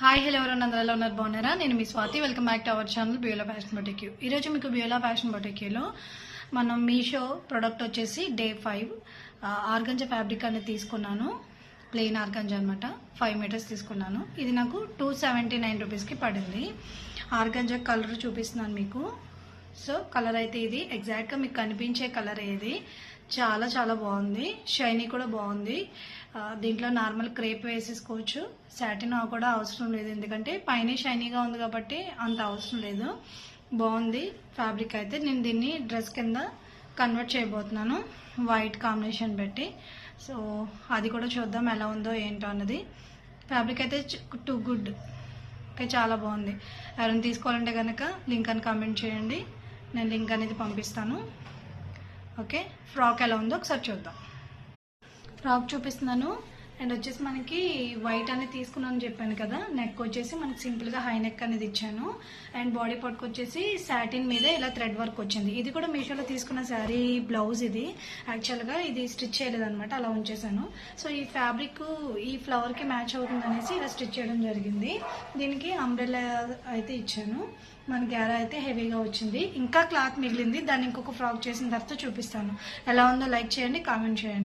Hi hello ఎవరైనా అందరూ ఉన్నారు బాగున్నారా? నేను మీ Swathi. Welcome back to our channel Beulah fashion boutique. ఈరోజు మీకు బ్యూలా ఫ్యాషన్ బొటిక్లో మనం మీషో ప్రోడక్ట్ వచ్చేసి డే 5 ఆర్గంజా ఫ్యాబ్రిక్ అనేది తీసుకున్నాను. ప్లెయిన్ ఆర్గంజా అనమాట. 5 మీటర్స్ తీసుకున్నాను. ఇది నాకు 279 రూపీస్కి పడింది. ఆర్గంజా కలర్ చూపిస్తున్నాను మీకు. సో కలర్ అయితే ఇది ఎగ్జాక్ట్గా మీకు కనిపించే కలర్ ఇది. చాలా చాలా బాగుంది. షైనీ కూడా బాగుంది. దీంట్లో నార్మల్ క్రేప్ వేసేసుకోవచ్చు. సాటిన్ కూడా అవసరం లేదు, ఎందుకంటే పైన షైనీగా ఉంది కాబట్టి అంత అవసరం లేదు. బాగుంది ఫ్యాబ్రిక్ అయితే. నేను దీన్ని డ్రెస్ కింద కన్వర్ట్ చేయబోతున్నాను వైట్ కాంబినేషన్ పెట్టి. సో అది కూడా చూద్దాం ఎలా ఉందో ఏంటో అన్నది. ఫ్యాబ్రిక్ అయితే టూ గుడ్. ఓకే, చాలా బాగుంది. ఎవరైనా తీసుకోవాలంటే కనుక లింక్ అని కామెంట్ చేయండి, నేను లింక్ అనేది పంపిస్తాను. ఓకే, ఫ్రాక్ ఎలా ఉందో ఒకసారి చూద్దాం. ఫ్రాక్ చూపిస్తున్నాను. అండ్ వచ్చేసి మనకి వైట్ అనేది తీసుకున్నాను చెప్పాను కదా. నెక్ వచ్చేసి మనకి సింపుల్గా హై నెక్ అనేది ఇచ్చాను. అండ్ బాడీ పార్ట్కి వచ్చేసి సాటిన్ మీద ఇలా థ్రెడ్ వర్క్ వచ్చింది. ఇది కూడా మీషోలో తీసుకున్న శారీ బ్లౌజ్. ఇది యాక్చువల్గా ఇది స్టిచ్ చేయలేదన్నమాట, అలా ఉంచేసాను. సో ఈ ఫ్యాబ్రిక్ ఈ ఫ్లవర్కి మ్యాచ్ అవుతుంది అనేసి ఇలా స్టిచ్ చేయడం జరిగింది. దీనికి అంబ్రెల్లా అయితే ఇచ్చాను. మన గ్యారా అయితే హెవీగా వచ్చింది. ఇంకా క్లాత్ మిగిలింది, దాన్ని ఇంకొక ఫ్రాక్ చేసిన తర్వాత చూపిస్తాను. ఎలా ఉందో లైక్ చేయండి, కామెంట్ చేయండి.